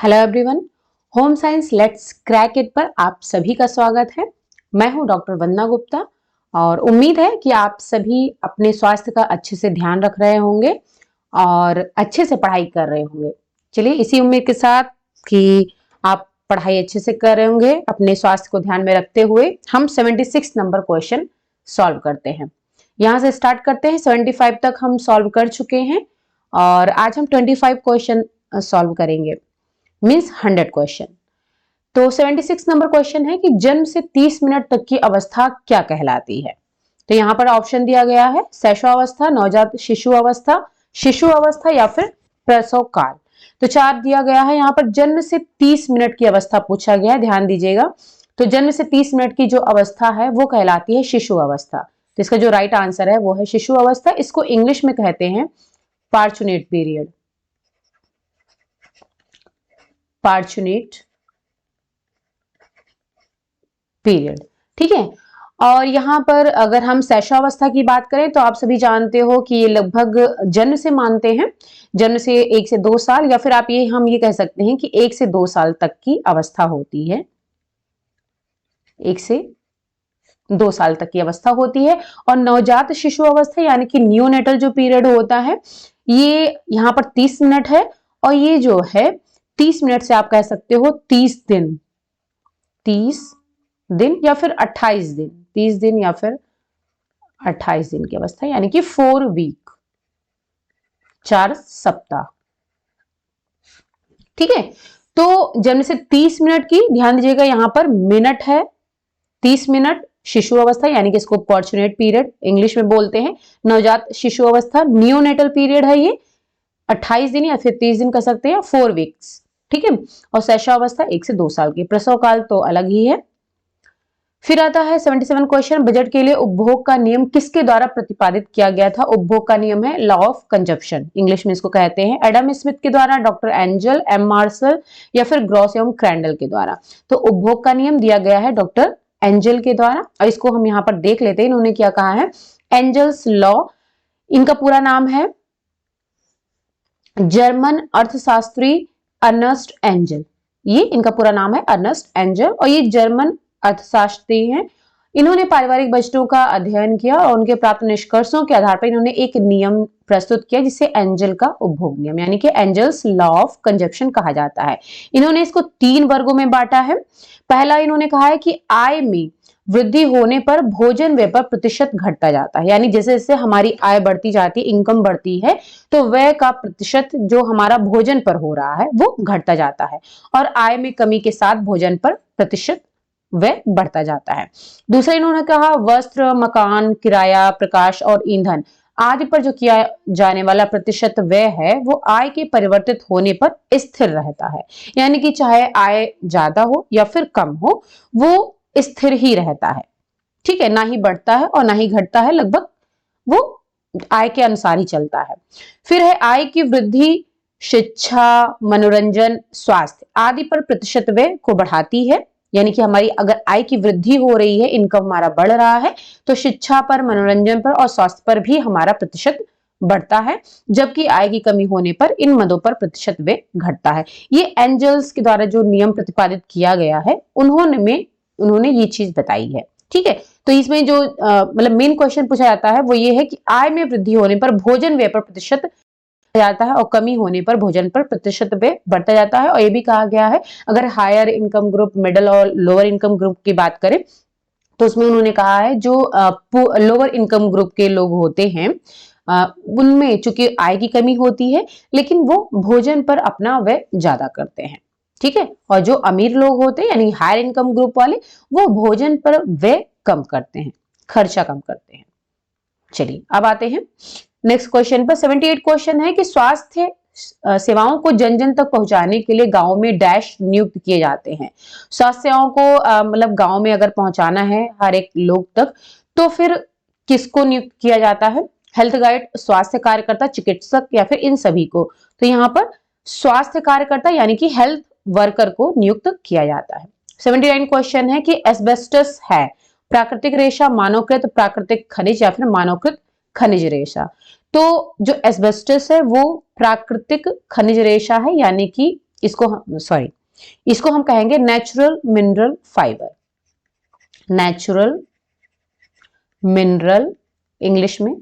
Hello everyone, home science let's crack it पर आप सभी का स्वागत है। मैं हूं डॉक्टर वंदना गुप्ता और उम्मीद है कि आप सभी अपने स्वास्थ्य का अच्छे से ध्यान रख रहे होंगे और अच्छे से पढ़ाई कर रहे होंगे। चलिए इसी उम्मीद के साथ कि आप पढ़ाई अच्छे से कर रहे होंगे, अपने स्वास्थ्य को ध्यान में रखते हुए हम 76 नंबर क्वेश्चन सॉल्व करते हैं। यहाँ से स्टार्ट करते हैं। 75 तक हम सॉल्व कर चुके हैं और आज हम 25 क्वेश्चन सॉल्व करेंगे, मीन्स 100 क्वेश्चन। तो 76 नंबर क्वेश्चन है कि जन्म से 30 मिनट तक की अवस्था क्या कहलाती है। तो यहाँ पर ऑप्शन दिया गया है शैशवावस्था, नवजात शिशु अवस्था या फिर प्रसव काल। तो चार दिया गया है। यहाँ पर जन्म से 30 मिनट की अवस्था पूछा गया है, ध्यान दीजिएगा। तो जन्म से 30 मिनट की जो अवस्था है वो कहलाती है शिशु अवस्था। तो इसका जो राइट आंसर है वो है शिशु अवस्था। इसको इंग्लिश में कहते हैं पार्चुनेट पीरियड। पार्चुनेट पीरियड, ठीक है। और यहाँ पर अगर हम शैशवावस्था की बात करें तो आप सभी जानते हो कि ये लगभग जन्म से मानते हैं, जन्म से 1 से 2 साल या फिर हम ये कह सकते हैं कि 1 से 2 साल तक की अवस्था होती है। 1 से 2 साल तक की अवस्था होती है। और नवजात शिशु अवस्था यानी कि न्यूनेटल जो पीरियड होता है ये यहाँ पर 30 मिनट है। और ये जो है 30 मिनट से आप कह सकते हो 30 दिन, 30 दिन या फिर 28 दिन, 30 दिन या फिर 28 दिन की अवस्था यानी कि 4 वीक, 4 सप्ताह, ठीक है। तो जन्म से 30 मिनट की, ध्यान दीजिएगा यहां पर मिनट है, 30 मिनट शिशु अवस्था यानी कि इसको फॉर्चुनेट पीरियड इंग्लिश में बोलते हैं। नवजात शिशु अवस्था नियोनेटल पीरियड है ये, 28 दिन या फिर 30 दिन कह सकते हैं, 4 वीक्स, ठीक है। और शैशवावस्था 1 से 2 साल की। प्रसव काल तो अलग ही है। फिर आता है 77 क्वेश्चन, बजट के लिए उपभोग का नियम किसके द्वारा प्रतिपादित किया गया था। उपभोग का नियम है लॉ ऑफ कंजप्शन, इंग्लिश में इसको कहते हैं। एडम स्मिथ के द्वारा, डॉक्टर एंजल, एम मार्शल या फिर ग्रॉस एवं क्रैंडल के द्वारा। तो उपभोग का नियम दिया गया है डॉक्टर एंजल के द्वारा। और इसको हम यहाँ पर देख लेते हैं इन्होंने क्या कहा है। एंजल्स लॉ, इनका पूरा नाम है जर्मन अर्थशास्त्री अर्नेस्ट एंजल। ये इनका पूरा नाम है अर्नेस्ट एंजल और ये जर्मन अर्थशास्त्री हैं। इन्होंने पारिवारिक बजटों का अध्ययन किया और उनके प्राप्त निष्कर्षों के आधार पर इन्होंने एक नियम प्रस्तुत किया जिसे एंजल का उपभोग नियम यानी कि एंजल्स लॉ ऑफ कंजप्शन कहा जाता है। इन्होंने इसको 3 वर्गों में बांटा है। पहला इन्होंने कहा है कि आय में वृद्धि होने पर भोजन व्यय पर प्रतिशत घटता जाता है, यानी जैसे जैसे हमारी आय बढ़ती जाती है, इनकम बढ़ती है, तो व्यय का प्रतिशत जो हमारा भोजन पर हो रहा है वो घटता जाता है। और आय में कमी के साथ भोजन पर प्रतिशत व्यय बढ़ता जाता है। दूसरा इन्होंने कहा वस्त्र, मकान, किराया, प्रकाश और ईंधन आदि पर जो किया जाने वाला प्रतिशत व्यय है वो आय के परिवर्तित होने पर स्थिर रहता है, यानी कि चाहे आय ज्यादा हो या फिर कम हो वो स्थिर ही रहता है, ठीक है, ना ही बढ़ता है और ना ही घटता है, लगभग वो आय के अनुसार ही चलता है। फिर है आय की वृद्धि शिक्षा, मनोरंजन, स्वास्थ्य आदि पर प्रतिशत व्यय को बढ़ाती है, यानी कि हमारी अगर आय की वृद्धि हो रही है, इनकम हमारा बढ़ रहा है, तो शिक्षा पर, मनोरंजन पर और स्वास्थ्य पर भी हमारा प्रतिशत बढ़ता है, जबकि आय की कमी होने पर इन मदों पर प्रतिशत व्यय घटता है। ये एंजल्स के द्वारा जो नियम प्रतिपादित किया गया है उन्होंने ये चीज बताई है, ठीक है। तो इसमें जो मतलब मेन क्वेश्चन पूछा जाता है वो ये है कि आय में वृद्धि होने पर भोजन व्यय पर प्रतिशत जाता है और कमी होने पर भोजन पर प्रतिशत व्यय बढ़ता जाता है। और ये भी कहा गया है अगर हायर इनकम ग्रुप, मिडिल और लोअर इनकम ग्रुप की बात करें तो उसमें उन्होंने कहा है जो लोअर इनकम ग्रुप के लोग होते हैं उनमें चूंकि आय की कमी होती है लेकिन वो भोजन पर अपना व्यय ज्यादा करते हैं, ठीक है। और जो अमीर लोग होते हैं यानी हायर इनकम ग्रुप वाले वो भोजन पर व्यय कम करते हैं, खर्चा कम करते हैं। चलिए अब आते हैं नेक्स्ट क्वेश्चन पर। 78 क्वेश्चन है कि स्वास्थ्य सेवाओं को जन जन तक पहुंचाने के लिए गांव में डैश नियुक्त किए जाते हैं। स्वास्थ्य सेवाओं को मतलब गांव में अगर पहुंचाना है हर एक लोग तक तो फिर किसको नियुक्त किया जाता है। हेल्थ गाइड, स्वास्थ्य कार्यकर्ता, चिकित्सक या फिर इन सभी को। तो यहाँ पर स्वास्थ्य कार्यकर्ता यानी कि हेल्थ वर्कर को नियुक्त किया जाता है। 79 क्वेश्चन है कि एस्बेस्टस है प्राकृतिक रेशा, मानवकृत प्राकृतिक खनिज या फिर मानवकृत खनिज रेशा। तो जो एस्बेस्टस है वो प्राकृतिक खनिज रेशा है यानी कि इसको हम कहेंगे natural mineral fibre. Natural mineral English में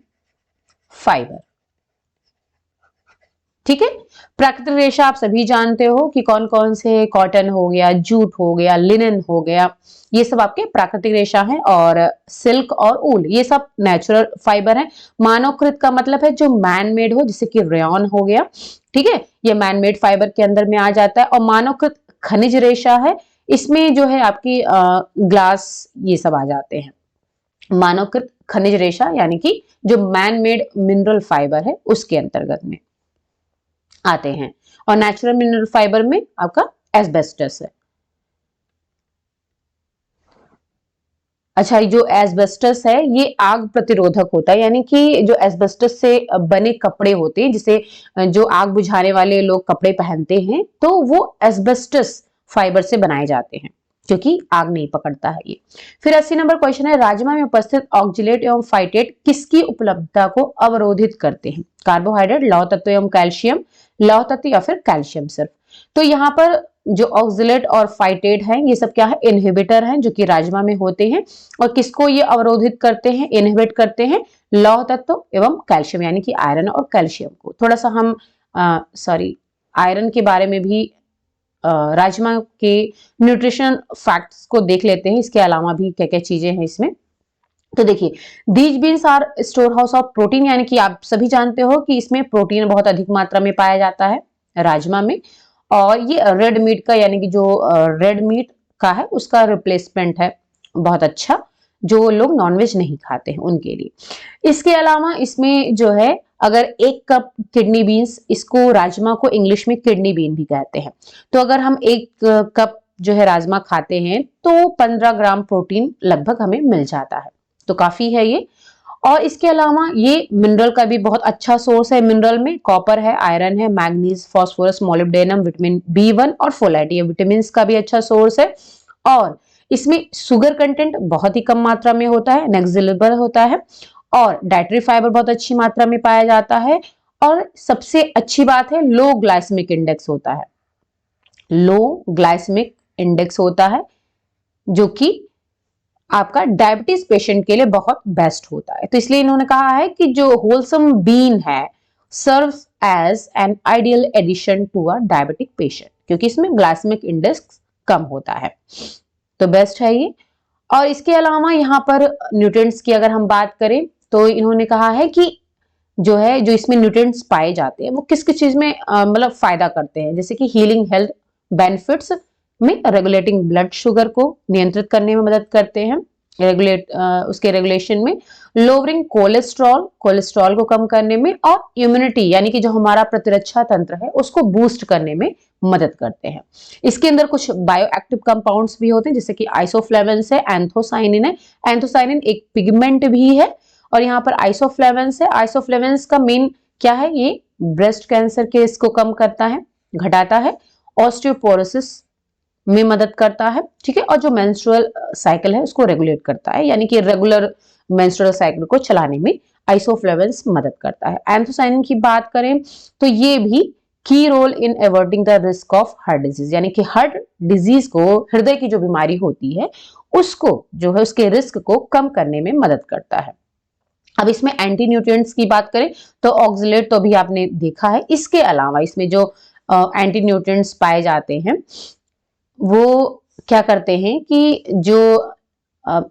फाइबर, ठीक है। प्राकृतिक रेशा आप सभी जानते हो कि कौन कौन से, कॉटन हो गया, जूट हो गया, लिनन हो गया, ये सब आपके प्राकृतिक रेशा हैं। और सिल्क और ऊल ये सब नेचुरल फाइबर हैं। मानवकृत का मतलब है जो मैन मेड हो, जैसे कि रेयॉन हो गया, ठीक है, ये मैन मेड फाइबर के अंदर में आ जाता है। और मानवकृत खनिज रेशा है, इसमें जो है आपकी ग्लास ये सब आ जाते हैं। मानवकृत खनिज रेशा यानी कि जो मैन मेड मिनरल फाइबर है उसके अंतर्गत में आते हैं। और नेचुरल मिनरल फाइबर में आपका एस्बेस्टस है। अच्छा, जो एस्बेस्टस है ये आग प्रतिरोधक होता है, यानी कि जो एस्बेस्टस से बने कपड़े होते हैं, जिसे जो आग बुझाने वाले लोग कपड़े पहनते हैं, तो वो एस्बेस्टस फाइबर से बनाए जाते हैं, क्योंकि आग नहीं पकड़ता है ये। फिर 80 नंबर क्वेश्चन है, राजमा में उपस्थित ऑक्जिलेट एवं फाइटेट किसकी उपलब्धता को अवरोधित करते हैं? कार्बोहाइड्रेट, लौह तत्व एवं कैल्शियम, लौह तत्व या फिर कैल्शियम सिर्फ। तो यहाँ पर जो ऑक्जिलेट और फाइटेट हैं ये सब क्या है? इनहिबिटर हैं, जो कि राजमा में होते हैं। और किसको ये अवरोधित करते हैं, इनहिबिट करते हैं? लौह तत्व एवं कैल्शियम, यानी कि आयरन और कैल्शियम को। थोड़ा सा हम आयरन के बारे में भी राजमा के न्यूट्रिशन फैक्ट्स को देख लेते हैं, इसके अलावा भी क्या क्या चीजें हैं इसमें। तो देखिए, these beans are store house of protein, यानी कि आप सभी जानते हो कि इसमें प्रोटीन बहुत अधिक मात्रा में पाया जाता है राजमा में। और ये रेड मीट का, यानी कि जो रेड मीट का है उसका रिप्लेसमेंट है, बहुत अच्छा, जो लोग नॉनवेज नहीं खाते हैं उनके लिए। इसके अलावा इसमें जो है, अगर 1 कप किडनी बीन्स, इसको राजमा को इंग्लिश में किडनी बीन भी कहते हैं, तो अगर हम 1 कप जो है राजमा खाते हैं तो 15 ग्राम प्रोटीन लगभग हमें मिल जाता है, तो काफी है ये। और इसके अलावा ये मिनरल का भी बहुत अच्छा सोर्स है। मिनरल में कॉपर है, आयरन है, manganese, phosphorus, molybdenum, vitamin B1 और फोलेट, ये विटामिन का भी अच्छा सोर्स है। और इसमें शुगर कंटेंट बहुत ही कम मात्रा में होता है, नेग्लिजिबल होता है। और डाइटरी फाइबर बहुत अच्छी मात्रा में पाया जाता है। और सबसे अच्छी बात है, लो ग्लाइसेमिक इंडेक्स होता है, लो ग्लाइसेमिक इंडेक्स होता है, जो कि आपका डायबिटीज पेशेंट के लिए बहुत बेस्ट होता है। तो इसलिए इन्होंने कहा है कि जो होलसम बीन है serves as an ideal addition to a diabetic patient, क्योंकि इसमें ग्लाइसेमिक इंडेक्स कम होता है, तो बेस्ट है ये। और इसके अलावा यहाँ पर न्यूट्रिएंट्स की अगर हम बात करें तो इन्होंने कहा है कि जो है, जो इसमें न्यूट्रिएंट्स पाए जाते हैं वो किस किस चीज में मतलब फायदा करते हैं, जैसे कि हीलिंग हेल्थ बेनिफिट्स में, रेगुलेटिंग ब्लड शुगर को नियंत्रित करने में मदद करते हैं, उसके रेगुलेशन में, लोअरिंग कोलेस्ट्रॉल, कोलेस्ट्रॉल को कम करने में, और इम्यूनिटी यानी कि जो हमारा प्रतिरक्षा तंत्र है उसको बूस्ट करने में मदद करते हैं। इसके अंदर कुछ बायोएक्टिव कंपाउंड्स भी होते हैं, जैसे कि आइसोफ्लेवन्स है, एंथोसाइनिन है। एंथोसाइनिन एक पिगमेंट भी है। और यहाँ पर आइसोफ्लेवन्स है। आइसोफ्लेवन्स का मेन क्या है, ये ब्रेस्ट कैंसर के इसको कम करता है, घटाता है, ऑस्टियोपोरोसिस में मदद करता है, ठीक है। और जो मेंस्ट्रुअल साइकिल है उसको रेगुलेट करता है, यानी कि रेगुलर मेंस्ट्रुअल साइकिल को चलाने में आइसोफ्लेवन्स मदद करता है। एंथोसाइनिन की बात करें तो ये भी key role in averting the risk of heart disease, यानी कि हार्ट डिजीज को, हृदय की जो बीमारी होती है उसको जो है, उसके रिस्क को कम करने में मदद करता है। अब इसमें एंटी न्यूट्रिएंट्स की बात करें तो ऑक्जिलेट तो अभी आपने देखा है। इसके अलावा इसमें जो एंटी न्यूट्रिएंट्स पाए जाते हैं वो क्या करते हैं कि जो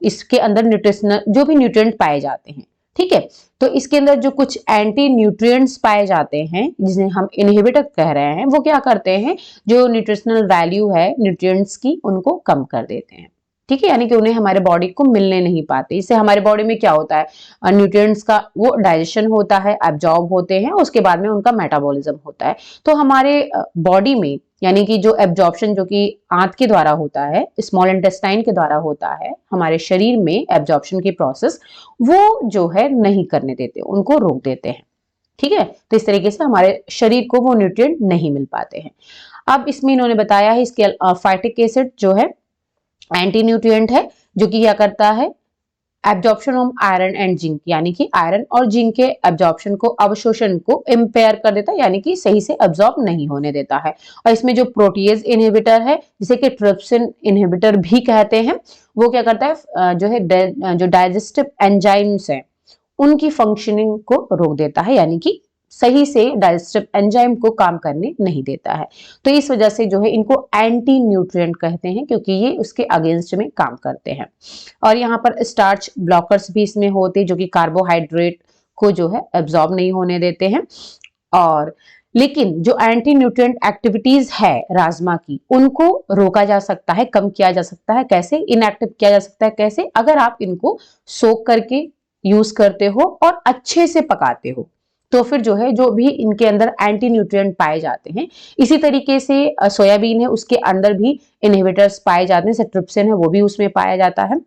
इसके अंदर न्यूट्रिशनल जो भी न्यूट्रिएंट पाए जाते हैं, ठीक है, तो इसके अंदर जो कुछ एंटी न्यूट्रिएंट्स पाए जाते हैं जिन्हें हम इनहिबिटर कह रहे हैं, वो क्या करते हैं, जो न्यूट्रिशनल वैल्यू है न्यूट्रिएंट्स की उनको कम कर देते हैं, ठीक है, यानी कि उन्हें हमारे बॉडी को मिलने नहीं पाते। इससे हमारे बॉडी में क्या होता है, न्यूट्रिएंट्स का वो डाइजेशन होता है, एब्जॉर्ब होते हैं, उसके बाद में उनका मेटाबॉलिज्म होता है। तो हमारे बॉडी में यानी कि जो एब्जॉर्प्शन जो कि आंत के द्वारा होता है, स्मॉल इंटेस्टाइन के द्वारा होता है, हमारे शरीर में एब्जॉर्प्शन की प्रोसेस वो जो है नहीं करने देते, उनको रोक देते हैं, ठीक है। तो इस तरीके से हमारे शरीर को वो न्यूट्रिएंट नहीं मिल पाते हैं। अब इसमें इन्होंने बताया है, इसके फाइटिक एसिड जो है एंटी न्यूट्रिएंट है, जो कि क्या करता है, absorption of iron and zinc, यानी कि आयरन और जिंक के एब्जॉर्प्शन को, अवशोषण को इम्पेयर कर देता है, यानी कि सही से एब्जॉर्ब नहीं होने देता है। और इसमें जो प्रोटीएज इनहिबिटर है, जिसे कि ट्रिप्सिन इनहिबिटर भी कहते हैं, वो क्या करता है, जो डाइजेस्टिव एंजाइम्स है उनकी फंक्शनिंग को रोक देता है, यानी कि सही से डाइजेस्टिव एंजाइम को काम करने नहीं देता है। तो इस वजह से जो है इनको एंटी न्यूट्रिएंट कहते हैं, क्योंकि ये उसके अगेंस्ट में काम करते हैं। और यहाँ पर स्टार्च ब्लॉकर्स भी इसमें होते हैं, जो कि कार्बोहाइड्रेट को जो है एब्जॉर्ब नहीं होने देते हैं। और लेकिन जो एंटी न्यूट्रिएंट एक्टिविटीज है राजमा की, उनको रोका जा सकता है, कम किया जा सकता है। कैसे? इनएक्टिव किया जा सकता है। कैसे? अगर आप इनको सोक करके यूज करते हो और अच्छे से पकाते हो, तो फिर जो है जो भी इनके अंदर एंटी न्यूट्रिएंट पाए जाते हैं, इसी तरीके से सोयाबीन है उसके अंदर भी इनहिबिटर्स पाए जाते हैं, ट्रिप्सिन है वो भी उसमें पाया जाता है।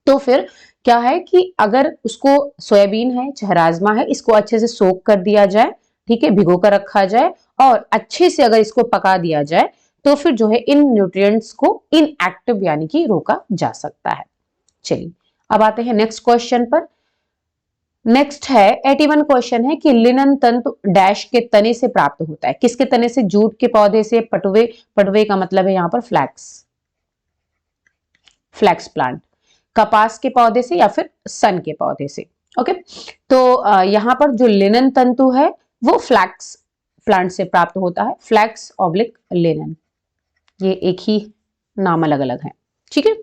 तो फिर क्या है कि अगर उसको, सोयाबीन है चाहे राजमा है, इसको अच्छे से सोक कर दिया जाए, ठीक है, भिगो कर रखा जाए और अच्छे से अगर इसको पका दिया जाए, तो फिर जो है इन न्यूट्रिएंट्स को इनएक्टिव यानी कि रोका जा सकता है। चलिए अब आते हैं नेक्स्ट क्वेश्चन पर। नेक्स्ट है 81 क्वेश्चन है कि लिनन तंतु डैश के तने से प्राप्त होता है। किसके तने से? जूट के पौधे से, पटुवे, पटुवे का मतलब है यहाँ पर फ्लैक्स, फ्लैक्स प्लांट, कपास के पौधे से या फिर सन के पौधे से। ओके, तो यहाँ पर जो लिनन तंतु है वो फ्लैक्स प्लांट से प्राप्त होता है, फ्लैक्स ऑब्लिक लिनन, ये एक ही नाम अलग अलग है, ठीक है।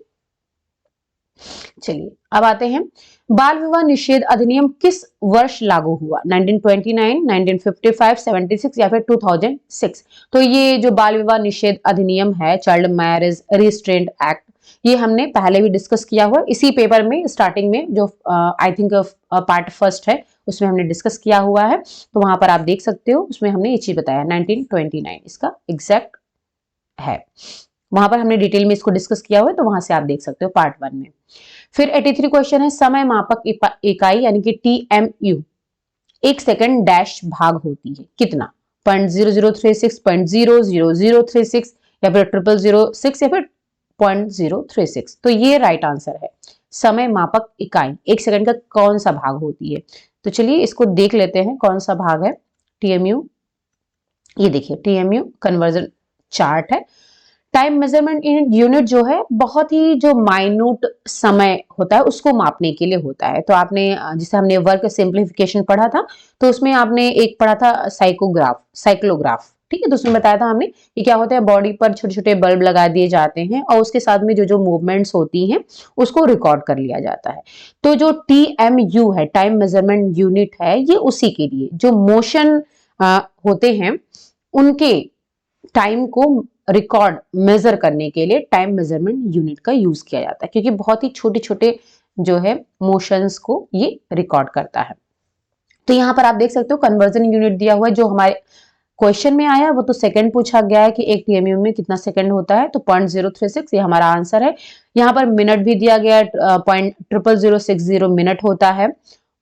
चलिए अब आते हैं, बाल विवाह निषेध अधिनियम किस वर्ष लागू हुआ? 1929, 1955, 76 या फिर 2006? तो ये जो बाल विवाह निषेध अधिनियम है, चाइल्ड मैरिज रिस्ट्रेंट एक्ट, ये हमने पहले भी डिस्कस किया हुआ इसी पेपर में, स्टार्टिंग में जो आई थिंक पार्ट फर्स्ट है उसमें हमने डिस्कस किया हुआ है, तो वहां पर आप देख सकते हो, उसमें हमने ये चीज बताया 1929 इसका एग्जैक्ट है, वहां पर हमने डिटेल में इसको डिस्कस किया हुआ है, तो वहां से आप देख सकते हो पार्ट 1 में। फिर 83 क्वेश्चन है, समय मापक इकाई यानी कि TMU एक सेकंड डैश भाग होती है कितना? 0.0036, 0.00036 या फिर 0006 या फिर 0.036? तो ये राइट आंसर है। समय मापक इकाई एक सेकंड का कौन सा भाग होती है? तो चलिए इसको देख लेते हैं कौन सा भाग है TMU। ये देखिए TMU कन्वर्जन चार्ट है। टाइम मेजरमेंट इन यूनिट जो है बहुत ही जो माइन्यूट समय होता है उसको मापने के लिए होता है। तो आपने जिसे हमने वर्क सिंप्लीफिकेशन पढ़ा था, तो उसमें आपने एक पढ़ा था साइक्लोग्राफ, ठीक है। तो उसमें बताया था हमने कि क्या होता है, बॉडी पर छोटे छोटे बल्ब लगा दिए जाते हैं और उसके साथ में जो जो मूवमेंट्स होती हैं उसको रिकॉर्ड कर लिया जाता है। तो जो TMU है, टाइम मेजरमेंट यूनिट है, ये उसी के लिए जो मोशन होते हैं उनके टाइम को रिकॉर्ड मेजर करने के लिए टाइम मेजरमेंट यूनिट का यूज किया जाता है, क्योंकि बहुत ही छोटे छोटे जो है मोशंस को ये रिकॉर्ड करता है। तो यहाँ पर आप देख सकते हो कन्वर्जन यूनिट दिया हुआ है, जो हमारे क्वेश्चन में आया वो तो सेकंड पूछा गया है कि एक TMU में कितना सेकंड होता है, तो 0.036 ये हमारा आंसर है। यहाँ पर मिनट भी दिया गया है, 0.00060 मिनट होता है,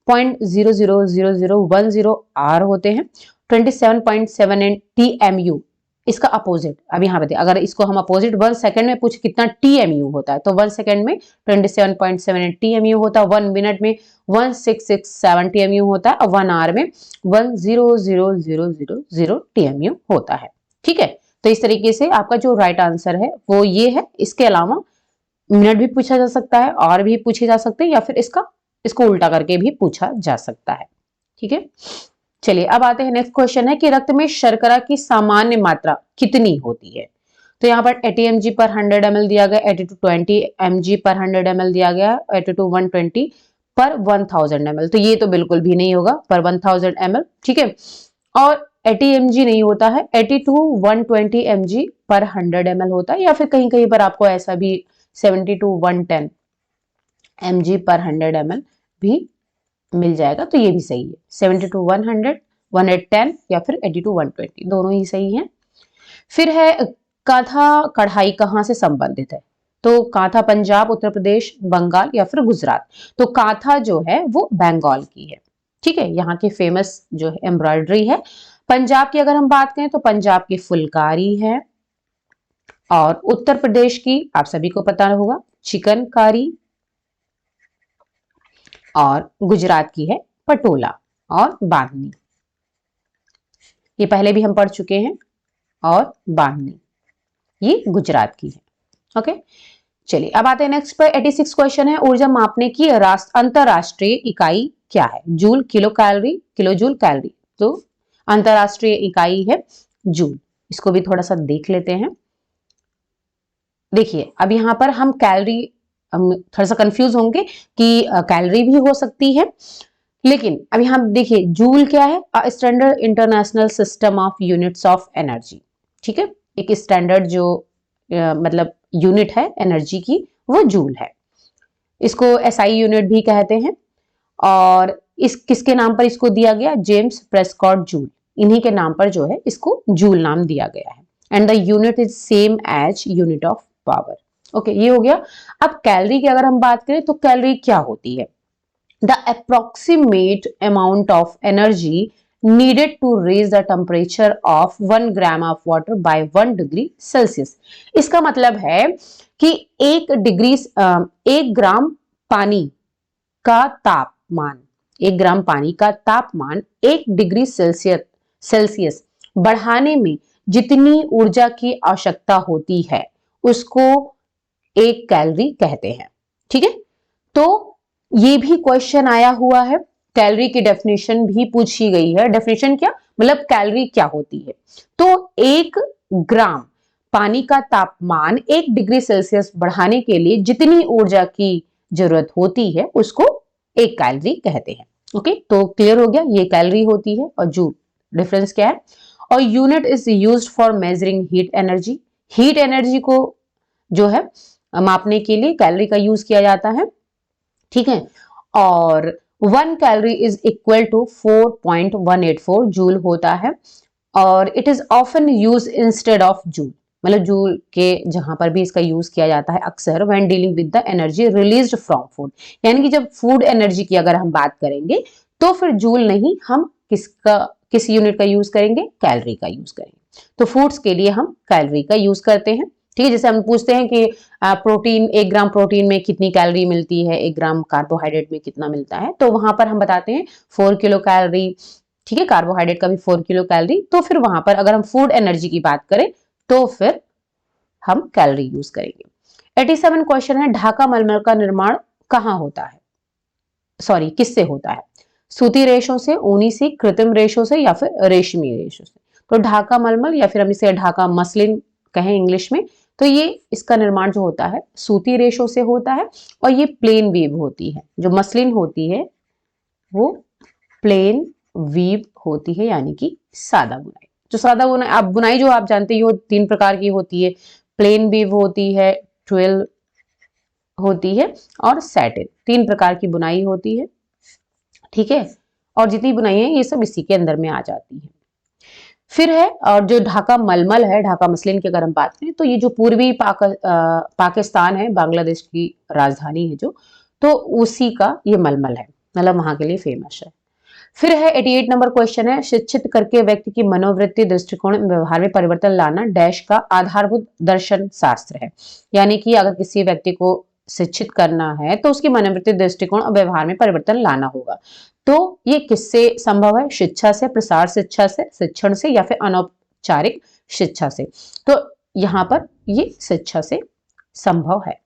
0.000010 आवर होते हैं, 27.78 TMU इसका अपोजिट। अब यहाँ बताइए अगर इसको हम अपोजिट 1 सेकंड में पूछ कितना TMU होता है, तो 1 सेकंड में 27.78 TMU होता है, 1 मिनट में 1667 TMU होता है और 1 आवर में 100000 TMU होता है, ठीक है। तो इस तरीके से आपका जो राइट आंसर है वो ये है। इसके अलावा मिनट भी पूछा जा सकता है और भी पूछे जा सकते हैं, या फिर इसको उल्टा करके भी पूछा जा सकता है, ठीक है। चलिए अब आते हैं नेक्स्ट क्वेश्चन है कि रक्त में शर्करा की सामान्य मात्रा कितनी होती है? तो यहाँ पर 80 mg पर 100 ml दिया गया, 80 to 20 mg पर 100 ml दिया गया, 80 to 120 पर 1000 ml। तो ये तो बिल्कुल भी नहीं होगा पर 1000 ml, ठीक है। और 80 mg नहीं होता है, 80 to 120 mg पर 100 ml होता है, या फिर कहीं कहीं पर आपको ऐसा भी 70 to 110 mg पर 100 ml भी मिल जाएगा, तो ये भी सही है। 70 to 100, 110 या फिर 80 to 120 दोनों ही सही हैं। फिर है काथा कढ़ाई कहाँ से संबंधित है? तो काथा पंजाब, उत्तर प्रदेश, बंगाल या फिर गुजरात? तो काथा जो है वो बंगाल की है, ठीक है, यहाँ की फेमस जो है एम्ब्रॉयडरी है। पंजाब की अगर हम बात करें तो पंजाब की फुलकारी है, और उत्तर प्रदेश की आप सभी को पता होगा चिकनकारी, और गुजरात की है पटोला और बांधनी, ये पहले भी हम पढ़ चुके हैं, और बांधनी ये गुजरात की है। ओके, चलिए अब आते हैं नेक्स्ट पर। 86 क्वेश्चन है, ऊर्जा मापने की अंतरराष्ट्रीय इकाई क्या है? Joule, kilo calorie, kilo joule, calorie. तो अंतरराष्ट्रीय इकाई है जूल। इसको भी थोड़ा सा देख लेते हैं। देखिए अब यहां पर हम कैलोरी, हम थोड़ा सा कंफ्यूज होंगे कि कैलोरी भी हो सकती है, लेकिन अब यहां देखिए जूल क्या है? Standard international system of units of energy. ठीक है, एक स्टैंडर्ड जो मतलब यूनिट है एनर्जी की, वो जूल है। इसको एसआई यूनिट भी कहते हैं। और इस किसके नाम पर इसको दिया गया? जेम्स प्रेस्कॉट जूल, इन्हीं के नाम पर जो है इसको जूल नाम दिया गया है। And the unit is same as unit of power. Okay, ये हो गया। अब कैलोरी की अगर हम बात करें तो कैलोरी क्या होती है? The approximate amount of energy needed to raise the temperature of 1 gram of water by 1 degree Celsius। इसका मतलब है कि 1 ग्राम पानी का तापमान, 1 ग्राम पानी का तापमान 1 डिग्री सेल्सियस बढ़ाने में जितनी ऊर्जा की आवश्यकता होती है उसको 1 कैलोरी कहते हैं। ठीक है, तो ये भी क्वेश्चन आया हुआ है, कैलोरी की डेफिनेशन भी पूछी गई है। डेफिनेशन क्या मतलब कैलोरी क्या होती है? तो 1 ग्राम पानी का तापमान 1 डिग्री सेल्सियस बढ़ाने के लिए जितनी ऊर्जा की जरूरत होती है उसको 1 कैलोरी कहते हैं। ओके, तो क्लियर हो गया, ये कैलोरी होती है और जूल डिफरेंस क्या है। और unit is used for measuring heat energy. Heat energy को जो है मापने के लिए कैलोरी का यूज किया जाता है। ठीक है, और 1 calorie is equal to 4.184 joule होता है। और it is often use instead of joule, मतलब जूल के जहां पर भी इसका यूज किया जाता है अक्सर when dealing with the energy released from food. यानी कि जब फूड एनर्जी की अगर हम बात करेंगे तो फिर जूल नहीं, हम किस यूनिट का यूज करेंगे? कैलोरी का यूज करेंगे। तो फूड्स के लिए हम कैलोरी का यूज करते हैं। ठीक है, जैसे हम पूछते हैं कि प्रोटीन, 1 ग्राम प्रोटीन में कितनी कैलोरी मिलती है, 1 ग्राम कार्बोहाइड्रेट में कितना मिलता है, तो वहां पर हम बताते हैं 4 किलो कैलोरी। ठीक है, कार्बोहाइड्रेट का भी 4 किलो कैलोरी। तो फिर वहां पर अगर हम फूड एनर्जी की बात करें तो फिर हम कैलोरी यूज करेंगे। 87 क्वेश्चन है, ढाका मलमल का निर्माण कहाँ होता है? सॉरी, किससे होता है? सूती रेशों से, ऊनी से, कृत्रिम रेशों से या फिर रेशमी रेशों से? तो ढाका मलमल या फिर हम इसे ढाका मसलिन कहें इंग्लिश में, तो ये इसका निर्माण जो होता है सूती रेशों से होता है। और ये प्लेन वीव होती है, जो मसलिन होती है वो प्लेन वीव होती है, यानी कि सादा बुनाई। जो सादा बुनाई, आप बुनाई जो आप जानते हो 3 प्रकार की होती है, प्लेन वीव होती है, ट्विल होती है और सैटिन। 3 प्रकार की बुनाई होती है। ठीक है, और जितनी बुनाई है ये सब इसी के अंदर में आ जाती है। फिर है, और जो ढाका मलमल है, ढाका मसलिन की अगर हम बात करें तो ये जो पूर्वी पाकिस्तान है, बांग्लादेश की राजधानी है जो, तो उसी का ये मलमल है, मतलब वहां के लिए फेमस है। फिर है 88 नंबर क्वेश्चन है, शिक्षित करके व्यक्ति की मनोवृत्ति, दृष्टिकोण, व्यवहार में परिवर्तन लाना डैश का आधारभूत दर्शन शास्त्र है। यानी कि अगर किसी व्यक्ति को शिक्षित करना है तो उसकी मनोवृत्ति, दृष्टिकोण और व्यवहार में परिवर्तन लाना होगा। तो ये किससे संभव है? शिक्षा से, प्रसार शिक्षा से, शिक्षण से या फिर अनौपचारिक शिक्षा से? तो यहां पर ये शिक्षा से संभव है।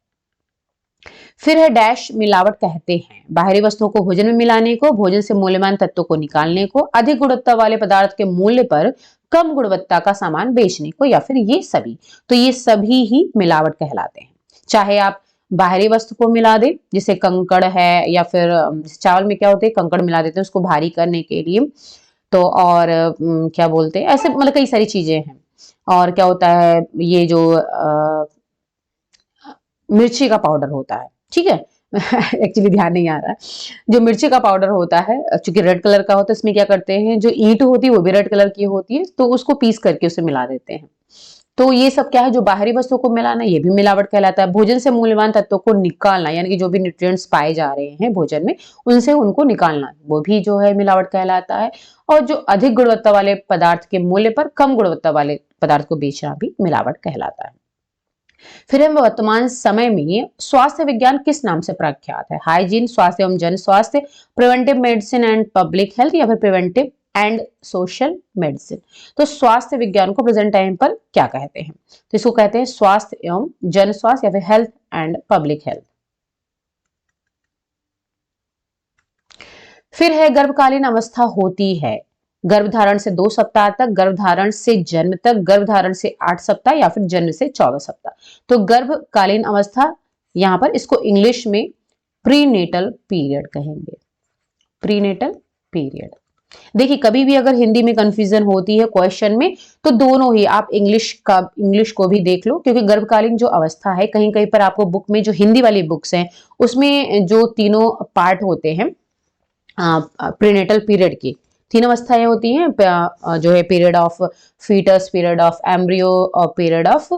फिर है डैश मिलावट कहते हैं बाहरी वस्तुओं को भोजन में मिलाने को, भोजन से मूल्यवान तत्वों को निकालने को, अधिक गुणवत्ता वाले पदार्थ के मूल्य पर कम गुणवत्ता का सामान बेचने को, या फिर ये सभी। तो ये सभी ही मिलावट कहलाते हैं। चाहे आप बाहरी वस्तु को मिला दे, जैसे कंकड़ है, या फिर चावल में क्या होते हैं, कंकड़ मिला देते हैं उसको भारी करने के लिए। तो और क्या बोलते हैं, ऐसे मतलब कई सारी चीजें हैं। और क्या होता है, ये जो मिर्ची का पाउडर होता है, ठीक है एक्चुअली ध्यान नहीं आ रहा है, जो मिर्ची का पाउडर होता है चूंकि रेड कलर का होता है, इसमें क्या करते हैं, जो ईंट होती है वो भी रेड कलर की होती है, तो उसको पीस करके उसे मिला देते हैं। तो ये सब क्या है, जो बाहरी वस्तुओं को मिलाना, ये भी मिलावट कहलाता है। भोजन से मूल्यवान तत्वों को निकालना, यानी कि जो भी न्यूट्रिएंट्स पाए जा रहे हैं भोजन में उनसे उनको निकालना, वो भी जो है मिलावट कहलाता है। और जो अधिक गुणवत्ता वाले पदार्थ के मूल्य पर कम गुणवत्ता वाले पदार्थ को बेचना भी मिलावट कहलाता है। फिर हम वर्तमान समय में स्वास्थ्य विज्ञान किस नाम से प्रख्यात है? हाइजीन, स्वास्थ्य एवं जन स्वास्थ्य, preventive medicine and public health, या फिर प्रिवेंटिव एंड सोशल मेडिसिन। तो स्वास्थ्य विज्ञान को प्रेजेंट टाइम पर क्या कहते हैं? तो इसको कहते हैं स्वास्थ्य एवं जन स्वास्थ्य, या फिर हेल्थ एंड पब्लिक हेल्थ। फिर है गर्भकालीन अवस्था होती है गर्भधारण से 2 सप्ताह तक, गर्भधारण से जन्म तक, गर्भधारण से 8 सप्ताह, या फिर जन्म से 14 सप्ताह। तो गर्भकालीन अवस्था यहां पर इसको इंग्लिश में प्रीनेटल पीरियड कहेंगे, प्रीनेटल पीरियड। देखिए कभी भी अगर हिंदी में कंफ्यूजन होती है क्वेश्चन में, तो दोनों ही आप इंग्लिश को भी देख लो, क्योंकि गर्भकालीन जो अवस्था है कहीं कहीं पर आपको बुक में, जो हिंदी वाली बुक्स हैं उसमें जो तीनों पार्ट होते हैं प्रीनेटल पीरियड की, 3 अवस्थाएं होती हैं, जो है period of foetus, period of embryo और पीरियड ऑफ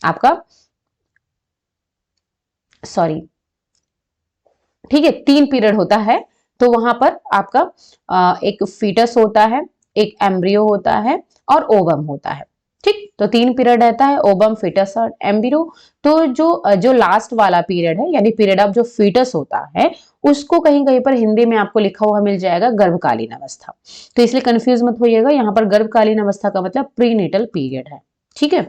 आपका सॉरी ठीक है 3 पीरियड होता है। तो वहां पर आपका एक फीटस होता है, एक एम्ब्रियो होता है और ओवम होता है। ठीक, तो 3 पीरियड रहता है, ओवम, फीटस और एम्ब्रियो। तो जो लास्ट वाला पीरियड है यानी पीरियड ऑफ जो फीटस होता है, उसको कहीं कहीं पर हिंदी में आपको लिखा हुआ मिल जाएगा गर्भकालीन अवस्था। तो इसलिए कंफ्यूज मत होइएगा, यहाँ पर गर्भकालीन अवस्था का मतलब प्रीनेटल पीरियड है। ठीक है,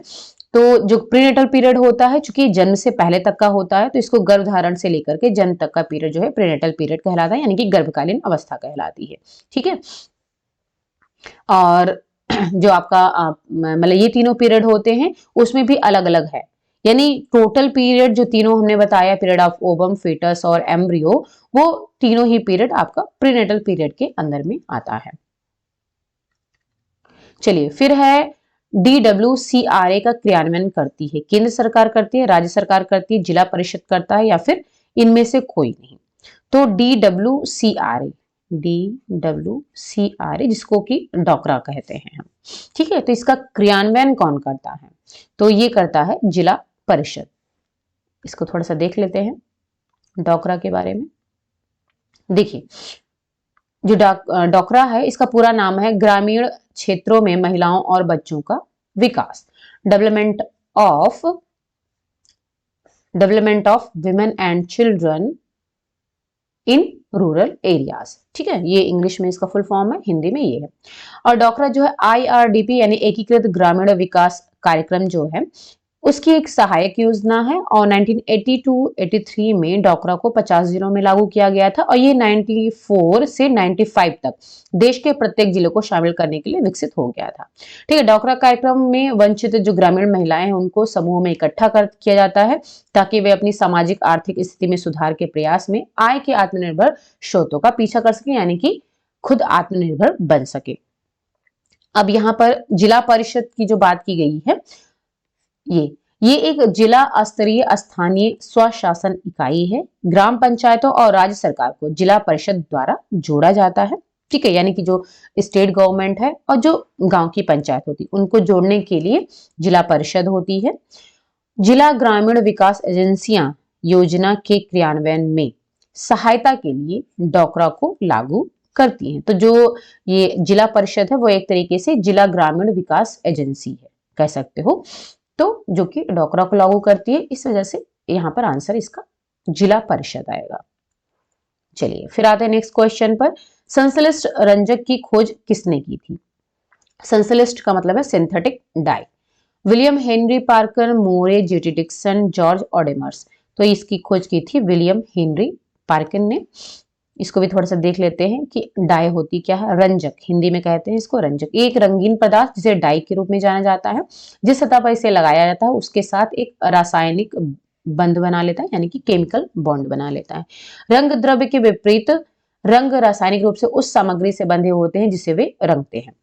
तो जो प्रीनेटल पीरियड होता है, चूंकि जन्म से पहले तक का होता है, तो इसको गर्भधारण से लेकर के जन्म तक का पीरियड जो है प्रीनेटल पीरियड कहलाता है, यानी कि गर्भकालीन अवस्था कहलाती है। ठीक है, और जो आपका मतलब ये तीनों पीरियड होते हैं उसमें भी अलग अलग है, यानी टोटल पीरियड जो तीनों हमने बताया, पीरियड ऑफ ओवम, फीटस और एम्ब्रियो, वो तीनों ही पीरियड आपका प्रीनेटल पीरियड के अंदर में आता है। चलिए, फिर है DWCRA का क्रियान्वयन करती है केंद्र सरकार करती है, राज्य सरकार करती है, जिला परिषद करता है, या फिर इनमें से कोई नहीं। तो DWCRA जिसको कि डोकरा कहते हैं हम। ठीक है, तो इसका क्रियान्वयन कौन करता है? तो ये करता है जिला परिषद। इसको थोड़ा सा देख लेते हैं डोकरा के बारे में। देखिए, जो डोकरा है इसका पूरा नाम है ग्रामीण क्षेत्रों में महिलाओं और बच्चों का विकास, development of women and children in rural areas. ठीक है, ये इंग्लिश में इसका फुल फॉर्म है, हिंदी में ये है। और डोकरा जो है IRDP यानी एकीकृत ग्रामीण विकास कार्यक्रम जो है उसकी एक सहायक योजना है, और 1982-83 में डोकरा को 50 जिलों में लागू किया गया था, और ये 94 से 95 तक देश के प्रत्येक जिले को शामिल करने के लिए विकसित हो गया था। ठीक है, डोकरा कार्यक्रम में वंचित जो ग्रामीण महिलाएं हैं उनको समूह में इकट्ठा किया जाता है, ताकि वे अपनी सामाजिक आर्थिक स्थिति में सुधार के प्रयास में आय के आत्मनिर्भर स्रोतों का पीछा कर सके, यानी कि खुद आत्मनिर्भर बन सके। अब यहाँ पर जिला परिषद की जो बात की गई है, ये एक जिला स्तरीय स्थानीय स्वशासन इकाई है। ग्राम पंचायतों और राज्य सरकार को जिला परिषद द्वारा जोड़ा जाता है। ठीक है, यानी कि जो स्टेट गवर्नमेंट है और जो गांव की पंचायत होती है उनको जोड़ने के लिए जिला परिषद होती है। जिला ग्रामीण विकास एजेंसियां योजना के क्रियान्वयन में सहायता के लिए डोकरा को लागू करती हैं। तो जो ये जिला परिषद है वो एक तरीके से जिला ग्रामीण विकास एजेंसी है, कह सकते हो, तो जो कि डोकरा को लागू करती है, इस वजह से यहां पर आंसर इसका जिला परिषद आएगा। चलिए, फिर आते हैं नेक्स्ट क्वेश्चन पर। संश्लिष्ट रंजक की खोज किसने की थी? संश्लिष्ट का मतलब है synthetic dye. William Henry Parker, Morey, J T Dixon, George Audemars. तो इसकी खोज की थी विलियम हेनरी पार्कर ने। इसको भी थोड़ा सा देख लेते हैं कि डाई होती क्या है। रंजक, हिंदी में कहते हैं इसको रंजक, एक रंगीन पदार्थ जिसे डाई के रूप में जाना जाता है, जिस सतह पर इसे लगाया जाता है उसके साथ एक रासायनिक बंध बना लेता है, यानी कि केमिकल बॉन्ड बना लेता है। रंग द्रव्य के विपरीत रंग रासायनिक रूप से उस सामग्री से बंधे होते हैं जिसे वे रंगते हैं।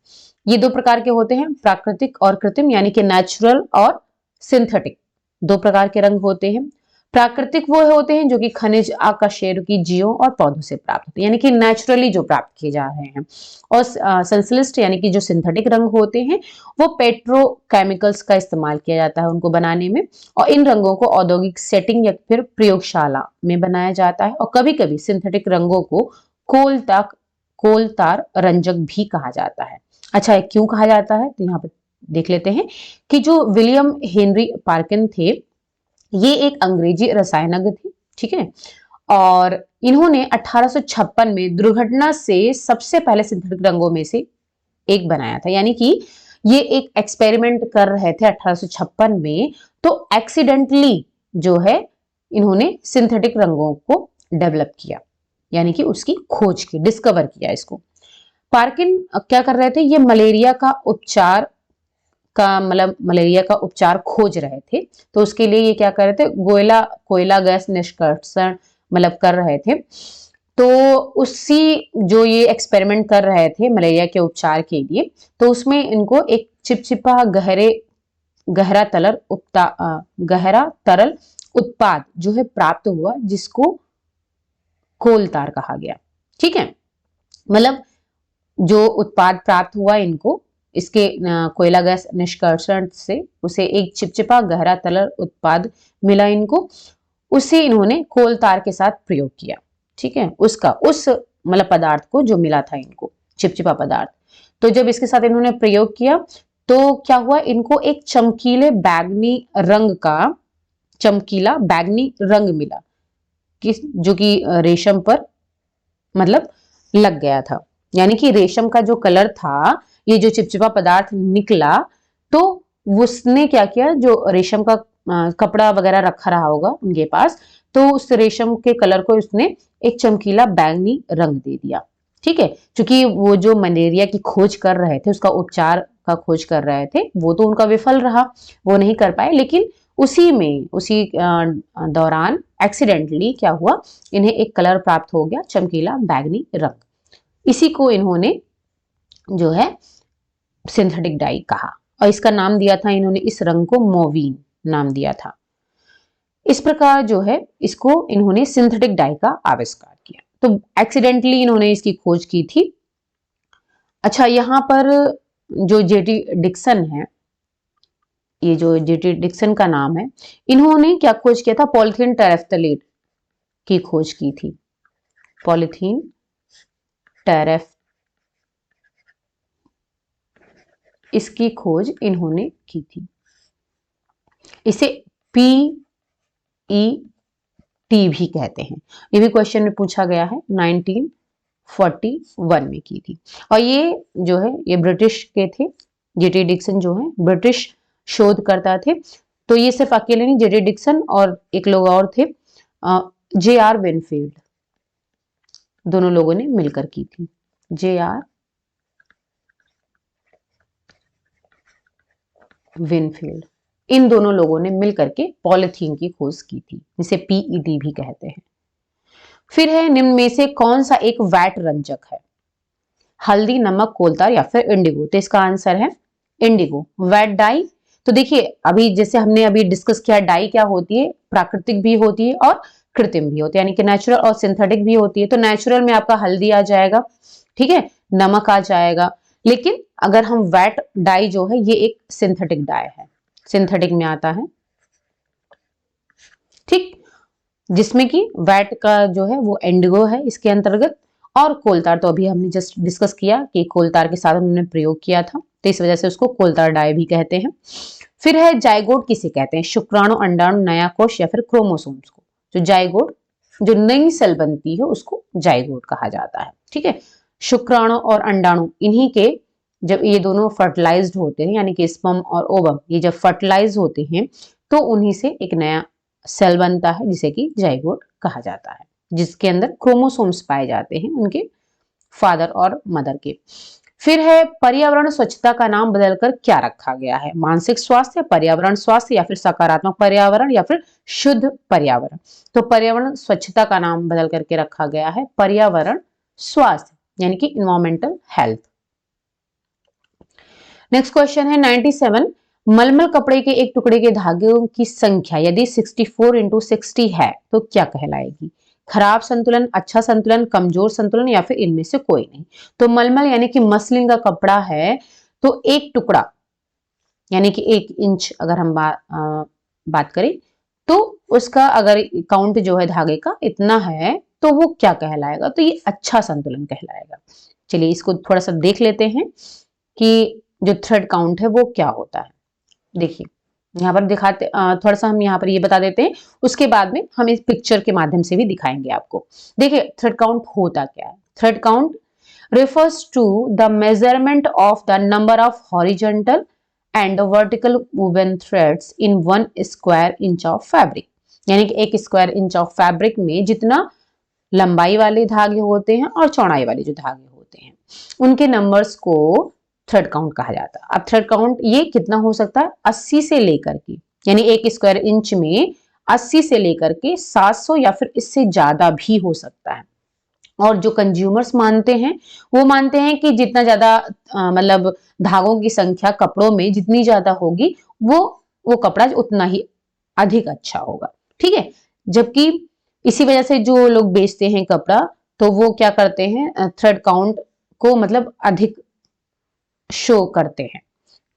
ये 2 प्रकार के होते हैं, प्राकृतिक और कृत्रिम, यानी कि नेचुरल और सिंथेटिक, 2 प्रकार के रंग होते हैं। प्राकृतिक वो होते हैं जो कि खनिज, आकाशेरुकी जीवों और पौधों से प्राप्त होते हैं, यानी कि नेचुरली जो प्राप्त किए जा रहे हैं। और संश्लिष्ट यानी कि जो सिंथेटिक रंग होते हैं वो पेट्रोकेमिकल्स का इस्तेमाल किया जाता है उनको बनाने में, और इन रंगों को औद्योगिक सेटिंग या फिर प्रयोगशाला में बनाया जाता है। और कभी कभी सिंथेटिक रंगों को कोल तार रंजक भी कहा जाता है। अच्छा, क्यों कहा जाता है? तो यहाँ पर देख लेते हैं कि जो विलियम हेनरी पार्किन थे, ये एक अंग्रेजी रसायनज्ञ थे, ठीक है। और इन्होंने 1856 में दुर्घटना से सबसे पहले सिंथेटिक रंगों में से एक बनाया था, यानी कि ये एक एक्सपेरिमेंट कर रहे थे 1856 में, तो एक्सीडेंटली जो है इन्होंने सिंथेटिक रंगों को डेवलप किया, यानी कि उसकी खोज की, डिस्कवर किया इसको। पार्किन क्या कर रहे थे, ये मलेरिया का उपचार मतलब मलेरिया का उपचार खोज रहे थे, तो उसके लिए ये क्या कर रहे थे, कोयला गैस निष्कर्षण मतलब कर रहे थे। तो उसी जो ये एक्सपेरिमेंट कर रहे थे मलेरिया के उपचार के लिए, तो उसमें इनको एक चिपचिपा गहरा तरल उत्पाद जो है प्राप्त हुआ, जिसको कोल तार कहा गया, ठीक है। मतलब जो उत्पाद प्राप्त हुआ इनको इसके कोयला गैस निष्कर्षण से, उसे एक चिपचिपा गहरा तरल उत्पाद मिला इनको, उसे इन्होंने कोल तार के साथ प्रयोग किया, ठीक है। उस मतलब पदार्थ को जो मिला था इनको, चिपचिपा पदार्थ, तो जब इसके साथ इन्होंने प्रयोग किया तो क्या हुआ, इनको एक चमकीला बैगनी रंग मिला, जो कि रेशम पर मतलब लग गया था। यानी कि रेशम का जो कलर था, ये जो चिपचिपा पदार्थ निकला, तो उसने क्या किया, जो रेशम का कपड़ा वगैरह रखा रहा होगा उनके पास, तो उस रेशम के कलर को उसने एक चमकीला बैंगनी रंग दे दिया, ठीक है। क्योंकि वो जो मलेरिया की खोज कर रहे थे, उसका उपचार का खोज कर रहे थे, वो तो उनका विफल रहा, वो नहीं कर पाए, लेकिन उसी दौरान एक्सीडेंटली क्या हुआ, इन्हें एक कलर प्राप्त हो गया, चमकीला बैंगनी रंग। इसी को इन्होंने जो है सिंथेटिक डाई कहा, और इसका नाम दिया था इन्होंने, इस रंग को मोवीन नाम दिया था। इस प्रकार जो है इसको इन्होंने सिंथेटिक डाई का आविष्कार किया, तो एक्सीडेंटली इन्होंने इसकी खोज की थी। अच्छा, यहां पर जो जेटी डिक्सन है, ये जो जेटी डिक्सन का नाम है, इन्होंने क्या खोज किया था, पॉलीथीन टेरेफ्थलेट की खोज की थी। पॉलीथीन टेरेफ इसकी खोज इन्होंने की थी। इसे PET भी कहते हैं। ये भी क्वेश्चन में पूछा गया है, 1941 में की थी। और ये जो है ये ब्रिटिश के थे, जेटी डिक्सन जो है ब्रिटिश शोधकर्ता थे। तो ये सिर्फ अकेले नहीं, जेटी डिक्सन और एक लोग और थे, JR विनफील्ड, दोनों लोगों ने मिलकर की थी। JR विनफील्ड, इन दोनों लोगों ने मिलकर के पॉलीथीन की खोज की थी, जिसे PET भी कहते हैं। फिर है, निम्न में से कौन सा एक वैट रंजक है, हल्दी, नमक, कोलतार या फिर इंडिगो। तो इसका आंसर है इंडिगो, वैट डाई। तो देखिए, अभी जैसे हमने अभी डिस्कस किया, डाई क्या होती है, प्राकृतिक भी होती है और कृत्रिम भी होती है, यानी कि नेचुरल और सिंथेटिक भी होती है। तो नेचुरल में आपका हल्दी आ जाएगा, ठीक है, नमक आ जाएगा, लेकिन अगर हम वैट डाई जो है, ये एक सिंथेटिक डाई है, सिंथेटिक में आता है, ठीक, जिसमें कि वैट का जो है वो इंडिगो है इसके अंतर्गत। और कोलतार तो अभी हमने जस्ट डिस्कस किया कि कोलतार के साथ उन्होंने प्रयोग किया था, तो इस वजह से उसको कोलतार डाई भी कहते हैं। फिर है, जाइगोट किसे कहते हैं, शुक्राणु, अंडाणु, नया कोश या फिर क्रोमोसोम्स को। जो जाइगोट, जो नई सेल बनती है, उसको जाइगोट कहा जाता है, ठीक है। शुक्राणु और अंडाणु, इन्हीं के जब ये दोनों फर्टिलाइज्ड होते हैं, यानी कि स्पर्म और ओवम, ये जब फर्टिलाइज होते हैं, तो उन्हीं से एक नया सेल बनता है, जिसे कि जाइगोट कहा जाता है, जिसके अंदर क्रोमोसोम्स पाए जाते हैं उनके फादर और मदर के। फिर है, पर्यावरण स्वच्छता का नाम बदलकर क्या रखा गया है, मानसिक स्वास्थ्य, पर्यावरण स्वास्थ्य या फिर सकारात्मक पर्यावरण या फिर शुद्ध पर्यावरण। तो पर्यावरण स्वच्छता का नाम बदल करके रखा गया है पर्यावरण स्वास्थ्य, यानी कि इन्वायरमेंटल हेल्थ। नेक्स्ट क्वेश्चन है 97, मलमल कपड़े के एक टुकड़े के धागों की संख्या यदि 64 × 60 है तो क्या कहलाएगी, खराब संतुलन, अच्छा संतुलन, कमजोर संतुलन या फिर इनमें से कोई नहीं। तो मलमल यानी कि मसलिन का कपड़ा है, तो एक टुकड़ा यानी कि 1 इंच अगर हम बात करें, तो उसका अगर काउंट जो है धागे का इतना है, तो वो क्या कहलाएगा, तो ये अच्छा संतुलन कहलाएगा। चलिए इसको थोड़ा सा देख लेते हैं कि जो थ्रेड काउंट है वो क्या होता है। देखिए यहाँ पर दिखाते, थोड़ा सा हम यहाँ पर ये बता देते हैं, उसके बाद में हम इस पिक्चर के माध्यम से भी दिखाएंगे आपको। देखिए थ्रेड काउंट होता क्या है। Thread count refers to the measurement of the number of horizontal and vertical woven threads in 1 square inch of fabric। यानी कि 1 स्क्वायर इंच ऑफ फैब्रिक में जितना लंबाई वाले धागे होते हैं और चौड़ाई वाले जो धागे होते हैं उनके नंबर्स को थ्रेड काउंट कहा जाता है। अब थ्रेड काउंट ये कितना हो सकता है, 80 से लेकर के, यानी 1 स्क्वायर इंच में 80 से लेकर के 700 या फिर इससे ज्यादा भी हो सकता है। और जो कंज्यूमर्स मानते हैं वो मानते हैं कि जितना ज्यादा मतलब धागों की संख्या कपड़ों में जितनी ज्यादा होगी वो कपड़ा उतना ही अधिक अच्छा होगा। ठीक है, जबकि इसी वजह से जो लोग बेचते हैं कपड़ा तो वो क्या करते हैं, थ्रेड काउंट को मतलब अधिक शो करते हैं।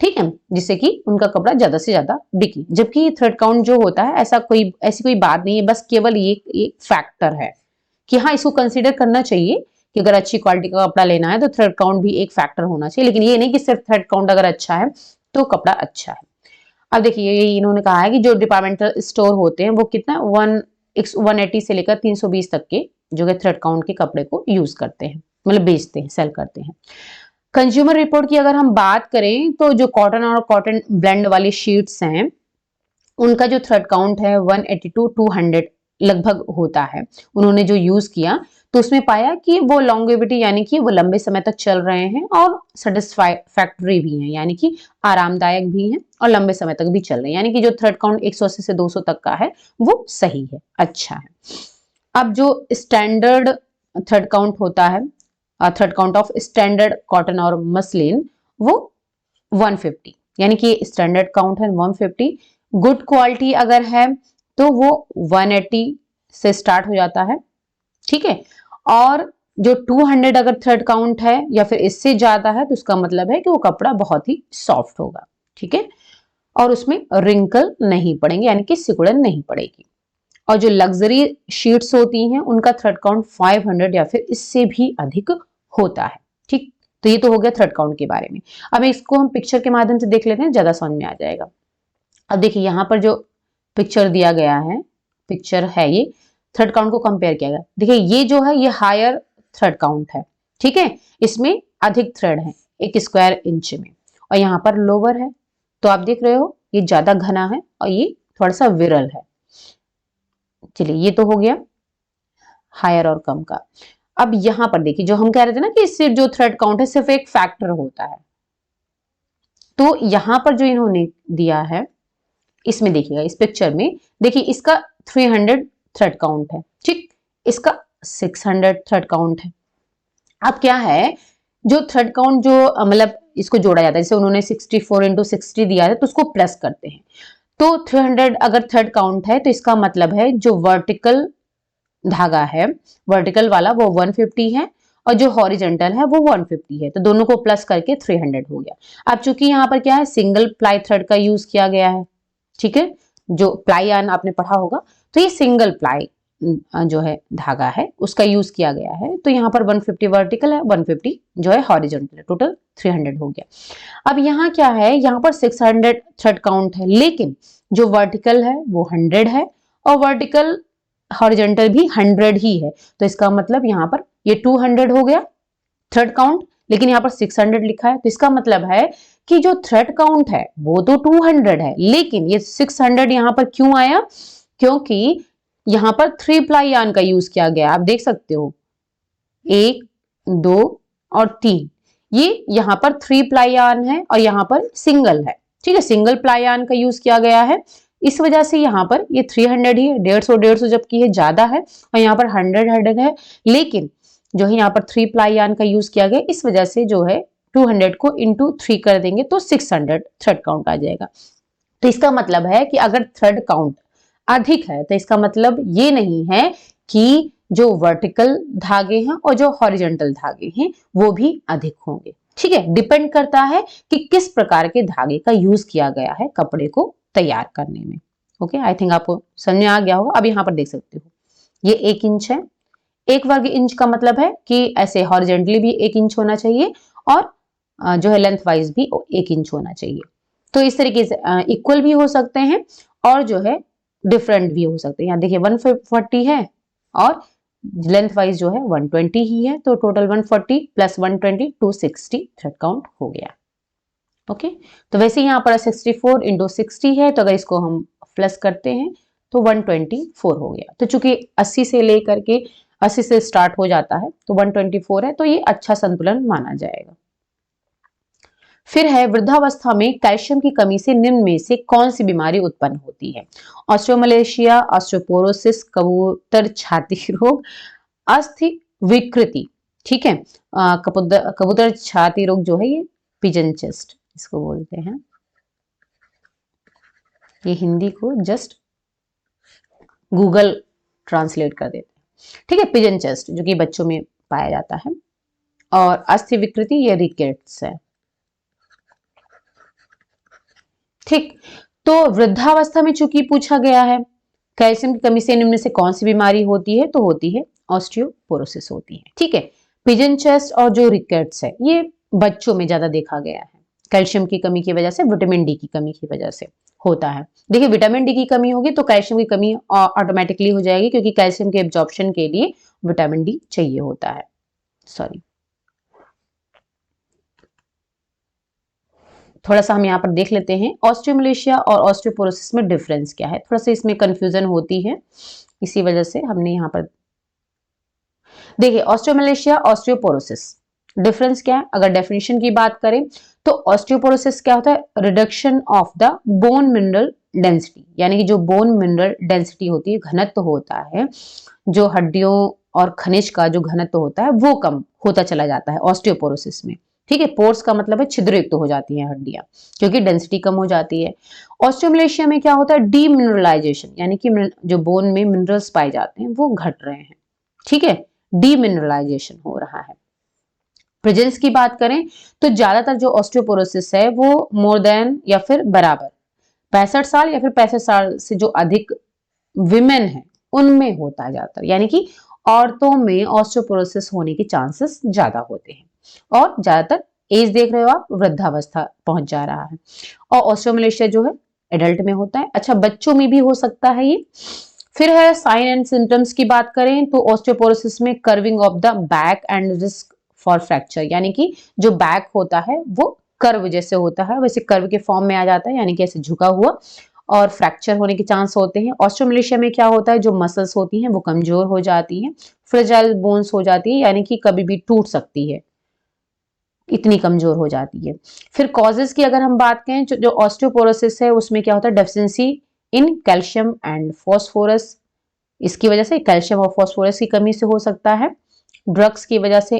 ठीक है, जिससे कि उनका कपड़ा ज्यादा से ज्यादा बिके। जबकि थ्रेड काउंट जो होता है ऐसी कोई बात नहीं है, बस केवल ये एक फैक्टर है कि हाँ इसको कंसीडर करना चाहिए कि अगर अच्छी क्वालिटी का कपड़ा लेना है तो थ्रेड काउंट भी एक फैक्टर होना चाहिए, लेकिन ये नहीं कि सिर्फ थ्रेड काउंट अगर अच्छा है तो कपड़ा अच्छा है। अब देखिए इन्होंने कहा है कि जो डिपार्टमेंटल स्टोर होते हैं वो कितना 180 से लेकर 320 तक के जो है थ्रेड काउंट के कपड़े को यूज करते हैं, मतलब बेचते हैं, सेल करते हैं। कंज्यूमर रिपोर्ट की अगर हम बात करें तो जो कॉटन और कॉटन ब्लेंड वाली शीट्स हैं उनका जो थ्रेड काउंट है 180 टू 200 लगभग होता है। उन्होंने जो यूज किया तो उसमें पाया कि वो लॉन्गेविटी यानी कि वो लंबे समय तक चल रहे हैं और सेटिस्फैक्टरी भी हैं, यानी कि आरामदायक भी हैं और लंबे समय तक भी चल रहे हैं। यानी कि जो थ्रेड काउंट 180 से 200 तक का है वो सही है, अच्छा है। अब जो स्टैंडर्ड थ्रेड काउंट होता है, thread count of standard cotton और मसलिन, वो 150, यानी कि स्टैंडर्ड काउंट है 150। गुड क्वालिटी अगर है तो वो 180 से स्टार्ट हो जाता है। ठीक है, और जो 200 अगर थ्रेड काउंट है या फिर इससे ज्यादा है तो उसका मतलब है कि वो कपड़ा बहुत ही सॉफ्ट होगा। ठीक है, और उसमें रिंकल नहीं पड़ेंगे, यानी कि सिकुड़न नहीं पड़ेगी। और जो लग्जरी शीट्स होती हैं उनका थ्रेड काउंट 500 या फिर इससे भी अधिक होता है। ठीक, तो ये तो हो गया थ्रेड काउंट के बारे में। अब इसको हम पिक्चर के माध्यम से देख लेते हैं, ज्यादा समझ में आ जाएगा। अब देखिए यहाँ पर जो पिक्चर दिया गया है, पिक्चर है ये, थ्रेड काउंट को कंपेयर किया गया। देखिए ये जो है ये हायर थ्रेड काउंट है। ठीक है, इसमें अधिक थ्रेड है 1 स्क्वायर इंच में, और यहाँ पर लोअर है। तो आप देख रहे हो ये ज्यादा घना है और ये थोड़ा सा विरल है। चलिए ये तो हो गया हायर और कम का। अब यहां पर देखिए जो हम कह रहे थे ना कि इससे जो थ्रेड काउंट है सिर्फ एक फैक्टर होता है, तो यहां पर जो इन्होंने दिया है इसमें देखिएगा, इस पिक्चर में देखिए इसका 300 थ्रेड काउंट है। ठीक, इसका 600 थ्रेड काउंट है। अब क्या है, जो थ्रेड काउंट जो मतलब इसको जोड़ा जाता है, जैसे उन्होंने 64 इंटू 60 दिया है तो उसको प्लस करते हैं। तो 300 अगर थ्रेड काउंट है तो इसका मतलब है जो वर्टिकल धागा है, वर्टिकल वाला वो 150 है और जो हॉरिजेंटल है वो 150 है, तो दोनों को प्लस करके 300 हो गया। अब चूंकि यहाँ पर क्या है, सिंगल प्लाई थ्रेड का यूज किया गया है। ठीक है, जो प्लाई यार्न आपने पढ़ा होगा, तो ये सिंगल प्लाई जो है धागा है उसका यूज किया गया है। तो यहाँ पर 150 वर्टिकल है, 150 जो है हॉरिजॉन्टल है, टोटल 300 हो गया। अब यहाँ क्या है, यहाँ पर 600 थ्रेड काउंट है, लेकिन जो वर्टिकल है वो 100 है और वर्टिकल हॉरिजॉन्टल भी 100 ही है। तो इसका मतलब यहाँ पर ये 200 हो गया थ्रेड काउंट, लेकिन यहाँ पर 600 लिखा है। तो इसका मतलब है कि जो थ्रेड काउंट है वो तो 200 है, लेकिन ये 600 यहाँ पर क्यों आया, क्योंकि यहाँ पर 3 प्लाई यार्न का यूज किया गया। आप देख सकते हो 1, 2 और 3, ये यहाँ पर 3 प्लाई यार्न है और यहाँ पर सिंगल है। ठीक है, सिंगल प्लाई यार्न का यूज किया गया है, इस वजह से यहाँ पर ये 300 ही है, 150 जबकि ये ज्यादा है और यहाँ पर 100 है, लेकिन जो है यहाँ पर 3 प्लाई यार्न का यूज किया गया, इस वजह से जो है 200 को इंटू 3 कर देंगे तो 600 थ्रेड काउंट आ जाएगा। तो इसका मतलब है कि अगर थ्रेड काउंट अधिक है तो इसका मतलब ये नहीं है कि जो वर्टिकल धागे हैं और जो हॉरिजॉन्टल धागे हैं वो भी अधिक होंगे। ठीक है, डिपेंड करता है कि किस प्रकार के धागे का यूज किया गया है कपड़े को तैयार करने में। ओके, आई थिंक आपको समझ में आ गया होगा। अब यहाँ पर देख सकते हो ये 1 इंच है, 1 वर्ग इंच का मतलब है कि ऐसे हॉरिजेंटली भी 1 इंच होना चाहिए और जो है लेंथ वाइज भी 1 इंच होना चाहिए। तो इस तरीके से इक्वल भी हो सकते हैं और जो है डिफरेंट भी हो सकते हैं। यहाँ देखिए 140 है और लेंथ वाइज जो है 120 ही है, तो टोटल 140 प्लस 120 260 थ्रेड काउंट हो गया। ओके, तो वैसे यहाँ पर 64 इंटू 60 है, तो अगर इसको हम प्लस करते हैं तो 124 हो गया। तो चूंकि 80 से लेकर के 80 से स्टार्ट हो जाता है तो 124 है, तो ये अच्छा संतुलन माना जाएगा। फिर है वृद्धावस्था में कैल्शियम की कमी से निम्न में से कौन सी बीमारी उत्पन्न होती है? ऑस्टियोमलेशिया, ऑस्टियोपोरोसिस, कबूतर छाती रोग, अस्थि विकृति। ठीक है, कबूतर छाती रोग जो है ये पिजन चेस्ट इसको बोलते हैं। ये हिंदी को जस्ट गूगल ट्रांसलेट कर देते हैं। ठीक है, पिजन चेस्ट जो कि बच्चों में पाया जाता है, और अस्थि विकृति ये रिकेट्स है। ठीक, तो वृद्धावस्था में चूंकि पूछा गया है कैल्शियम की कमी से निम्न से कौन सी बीमारी होती है, तो होती है ऑस्टियोपोरोसिस होती है। ठीक है, पिजन चेस्ट और जो रिकेट्स है ये बच्चों में ज्यादा देखा गया है, कैल्शियम की कमी की वजह से, विटामिन डी की कमी की वजह से होता है। देखिए विटामिन डी की कमी होगी तो कैल्शियम की कमी ऑटोमेटिकली हो जाएगी, क्योंकि कैल्शियम के एब्जॉर्प्शन के लिए विटामिन डी चाहिए होता है। सॉरी, थोड़ा सा हम यहाँ पर देख लेते हैं ऑस्टियोमलेशिया और ऑस्टियोपोरोसिस में डिफरेंस क्या है। थोड़ा सा इसमें कंफ्यूजन होती है, इसी वजह से हमने यहाँ पर देखिए ऑस्टियोमलेशिया ऑस्टियोपोरोसिस डिफरेंस क्या है। अगर डेफिनेशन की बात करें तो ऑस्टियोपोरोसिस क्या होता है, reduction of the bone mineral density, यानी कि जो बोन मिनरल डेंसिटी होती है, घनत्व होता है, जो हड्डियों और खनिज का जो घनत्व होता है वो कम होता चला जाता है ऑस्टियोपोरोसिस में। ठीक है, पोर्स का मतलब है छिद्रयुक्त हो जाती हैं हड्डियां, क्योंकि डेंसिटी कम हो जाती है। ऑस्टियोमलेशिया में क्या होता है, डीमिनरलाइजेशन, यानी कि जो बोन में मिनरल्स पाए जाते हैं वो घट रहे हैं। ठीक है, डीमिनरलाइजेशन हो रहा है। प्रेजेंस की बात करें तो ज्यादातर जो ऑस्टियोपोरोसिस है वो मोर देन या फिर बराबर 65 साल या फिर 65 साल से जो अधिक विमेन है उनमें होता है ज्यादातर, यानी कि औरतों में ऑस्टियोपोरोसिस होने के चांसेस ज्यादा होते हैं, और ज्यादातर एज देख रहे हो आप वृद्धावस्था पहुंच जा रहा है। और ऑस्टियोमलेशिया जो है एडल्ट में होता है। अच्छा, बच्चों में भी हो सकता है ये। फिर है साइन एंड सिम्टम्स की बात करें तो ऑस्टियोपोरोसिस में curving of the back and risk for fracture, यानी कि जो बैक होता है वो कर्व जैसे होता है, वैसे कर्व के फॉर्म में आ जाता है, यानी कि ऐसे झुका हुआ, और फ्रैक्चर होने के चांस होते हैं। ऑस्टियोमलेशिया में क्या होता है, जो मसल्स होती हैं वो कमजोर हो जाती हैं, फ्रेजाइल बोन्स हो जाती है, यानी कि कभी भी टूट सकती है, इतनी कमजोर हो जाती है। फिर कॉजेज की अगर हम बात करें, जो ऑस्टियोपोरोसिस है उसमें क्या होता है, deficiency in calcium and phosphorus, इसकी वजह से कैल्शियम और फॉस्फोरस की कमी से हो सकता है। ड्रग्स की वजह से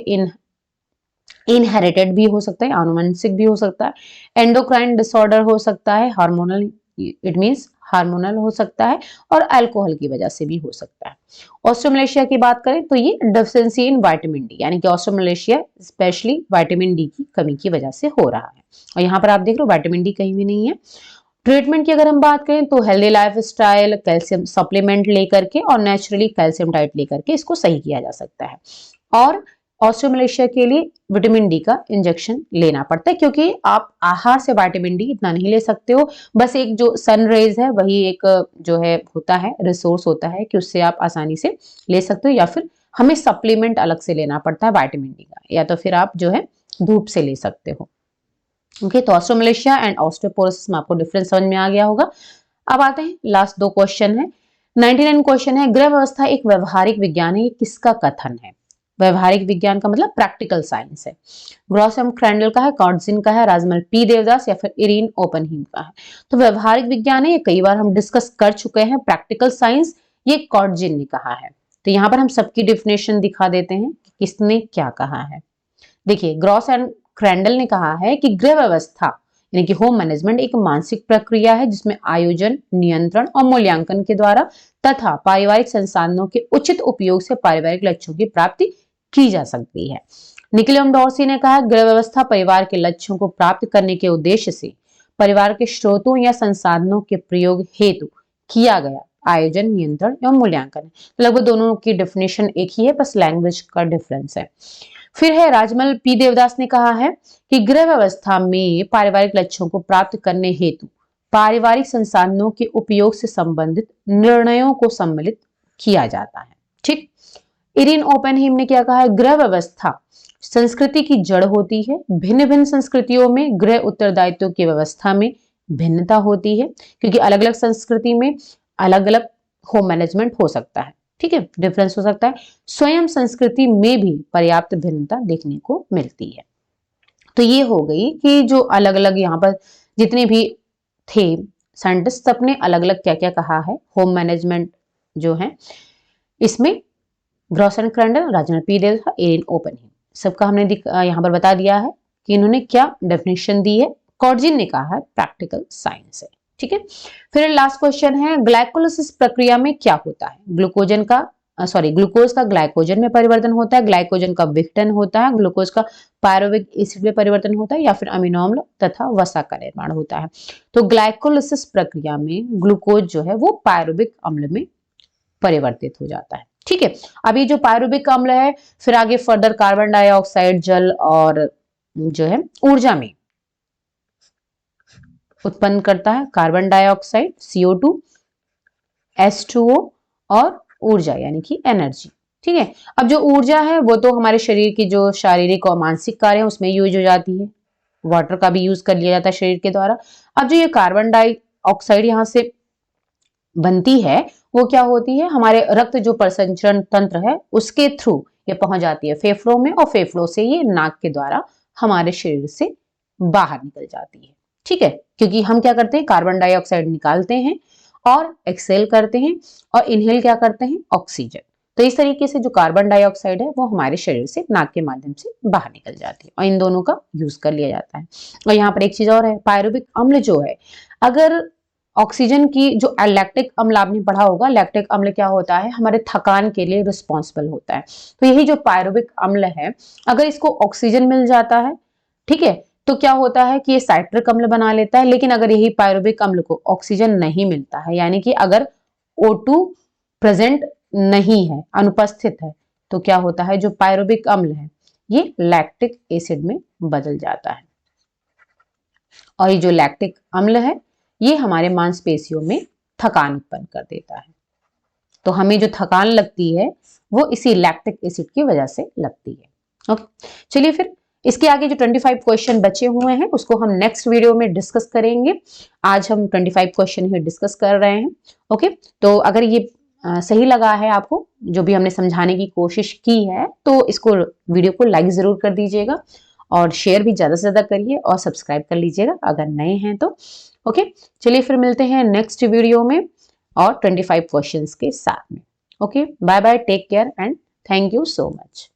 इनहेरिटेड भी हो सकता है, आनुवंशिक भी हो सकता है। एंडोक्राइन डिसऑर्डर हो सकता है, हार्मोनल, इट मींस हार्मोनल हो सकता है, और अल्कोहल की वजह से भी हो सकता है। ऑस्टियोमलेशिया की बात करें तो ये डेफिशिएंसी इन विटामिन डी, यानी कि ऑस्टियोमलेशिया स्पेशली विटामिन डी की कमी की वजह से हो रहा है। और यहाँ पर आप देख रहे हो विटामिन डी कहीं भी नहीं है। ट्रीटमेंट की अगर हम बात करें तो healthy life style, calcium supplement लेकर के और नेचुरली कैल्शियम डाइट लेकर के इसको सही किया जा सकता है। और ऑस्टियोमलेशिया के लिए विटामिन डी का इंजेक्शन लेना पड़ता है, क्योंकि आप आहार से विटामिन डी इतना नहीं ले सकते हो। बस एक जो सन रेज है वही एक जो है होता है, रिसोर्स होता है कि उससे आप आसानी से ले सकते हो, या फिर हमें सप्लीमेंट अलग से लेना पड़ता है विटामिन डी का, या तो फिर आप जो है धूप से ले सकते हो। ओके, तो ऑस्टियोमलेशिया एंड ऑस्टियोपोरोसिस में आपको डिफरेंस समझ में आ गया होगा। अब आते हैं लास्ट 2 क्वेश्चन है। 99 क्वेश्चन है, ग्रह व्यवस्था एक व्यवहारिक विज्ञान है, ये किसका कथन है? व्यवहारिक विज्ञान का मतलब प्रैक्टिकल साइंस है। ग्रॉसम क्रैंडल का है, कॉर्डजिन का है, राजमल पी देवदास या फिर इरीन ओपनहीम का है। तो व्यवहारिक विज्ञान है, ये कई बार हम डिस्कस कर चुके हैं। प्रैक्टिकल साइंस ये कॉर्डजिन ने कहा है। तो यहाँ पर हम सबकी डिफिनेशन दिखा देते हैं कि किसने क्या कहा है। देखिए, ग्रॉस एंड क्रैंडल ने कहा है कि गृह व्यवस्था यानी कि होम मैनेजमेंट एक मानसिक प्रक्रिया है जिसमें आयोजन, नियंत्रण और मूल्यांकन के द्वारा तथा पारिवारिक संसाधनों के उचित उपयोग से पारिवारिक लक्ष्यों की प्राप्ति की जा सकती है। निकोलम डॉर्सी ने कहा, गृह व्यवस्था परिवार के लक्ष्यों को प्राप्त करने के उद्देश्य से परिवार के स्रोतों या संसाधनों के प्रयोग हेतु किया गया आयोजन, नियंत्रण एवं मूल्यांकन है। लगभग दोनों की डेफिनेशन एक ही है, बस लैंग्वेज का डिफरेंस है। फिर है राजमल पी देवदास ने कहा है कि गृह व्यवस्था में पारिवारिक लक्ष्यों को प्राप्त करने हेतु पारिवारिक संसाधनों के उपयोग से संबंधित निर्णयों को सम्मिलित किया जाता है। ठीक। इरिन ओपेनहीम ने क्या कहा है, गृह व्यवस्था संस्कृति की जड़ होती है। भिन्न भिन्न संस्कृतियों में गृह उत्तरदायित्व की व्यवस्था में भिन्नता होती है, क्योंकि अलग अलग संस्कृति में अलग अलग होम मैनेजमेंट हो सकता है। ठीक है, डिफरेंस हो सकता है। स्वयं संस्कृति में भी पर्याप्त भिन्नता देखने को मिलती है। तो ये हो गई कि जो अलग अलग यहाँ पर जितने भी थे साइंटिस्ट, सबने अलग अलग क्या क्या कहा है होम मैनेजमेंट जो है इसमें। Grossan Crandall, Rajmal P Devdas, Erin Oppenheim, सबका हमने यहाँ पर बता दिया है कि इन्होंने क्या डेफिनेशन दी है। कॉर्जिन ने कहा है प्रैक्टिकल साइंस है। ठीक है। फिर लास्ट क्वेश्चन है, ग्लाइकोलिसिस प्रक्रिया में क्या होता है। ग्लूकोज का ग्लाइकोजन में परिवर्तन होता है, ग्लाइकोजन का विघटन होता है, ग्लूकोज का पायरुविक एसिड में परिवर्तन होता है, या फिर अमीनो अम्ल तथा वसा का निर्माण होता है। तो ग्लाइकोलिसिस प्रक्रिया में ग्लूकोज जो है वो पायरुविक अम्ल में परिवर्तित हो जाता है। ठीक है। अभी जो पायरुविक अम्ल है फिर आगे फर्दर कार्बन डाइऑक्साइड, जल और जो है ऊर्जा में उत्पन्न करता है। कार्बन डाइऑक्साइड CO2, H2O और ऊर्जा यानी कि एनर्जी। ठीक है। अब जो ऊर्जा है वो तो हमारे शरीर की जो शारीरिक और मानसिक कार्य है उसमें यूज हो जाती है। वाटर का भी यूज कर लिया जाता है शरीर के द्वारा। अब जो ये कार्बन डाइऑक्साइड यहाँ से बनती है वो क्या होती है, हमारे रक्त जो परिसंचरण तंत्र है उसके थ्रू ये पहुंच जाती है फेफड़ों में, और फेफड़ों से ये नाक के द्वारा हमारे शरीर से बाहर निकल जाती है। ठीक है, क्योंकि हम क्या करते हैं, कार्बन डाइऑक्साइड निकालते हैं और एक्सेल करते हैं और इनहेल क्या करते हैं, ऑक्सीजन। तो इस तरीके से जो कार्बन डाइऑक्साइड है वो हमारे शरीर से नाक के माध्यम से बाहर निकल जाती है और इन दोनों का यूज कर लिया जाता है। और यहाँ पर एक चीज और है, पायरुविक अम्ल जो है, अगर ऑक्सीजन की जो लैक्टिक अम्ल आपने पढ़ा होगा, लैक्टिक अम्ल क्या होता है, हमारे थकान के लिए रिस्पॉन्सिबल होता है। तो यही जो पायरुविक अम्ल है, अगर इसको ऑक्सीजन मिल जाता है, ठीक है, तो क्या होता है कि ये साइट्रिक अम्ल बना लेता है। लेकिन अगर यही पायरुविक अम्ल को ऑक्सीजन नहीं मिलता है, यानी कि अगर O2 प्रेजेंट नहीं है, अनुपस्थित है, तो क्या होता है, जो पायरुविक अम्ल है ये लैक्टिक एसिड में बदल जाता है। और ये जो लैक्टिक अम्ल है ये हमारे मांसपेशियों में थकान उत्पन्न कर देता है। तो हमें जो थकान लगती है वो इसी लैक्टिक एसिड की वजह से लगती है। ओके, चलिए फिर इसके आगे जो 25 क्वेश्चन बचे हुए हैं उसको हम नेक्स्ट वीडियो में डिस्कस करेंगे। आज हम 25 क्वेश्चन ही डिस्कस कर रहे हैं। ओके, तो अगर ये सही लगा है आपको, जो भी हमने समझाने की कोशिश की है, तो इसको वीडियो को लाइक जरूर कर दीजिएगा और शेयर भी ज्यादा से ज्यादा करिए और सब्सक्राइब कर लीजिएगा अगर नए हैं तो। ओके, चलिए फिर मिलते हैं नेक्स्ट वीडियो में और 25 क्वेश्चंस के साथ में। Okay, bye bye, take care and thank you so much.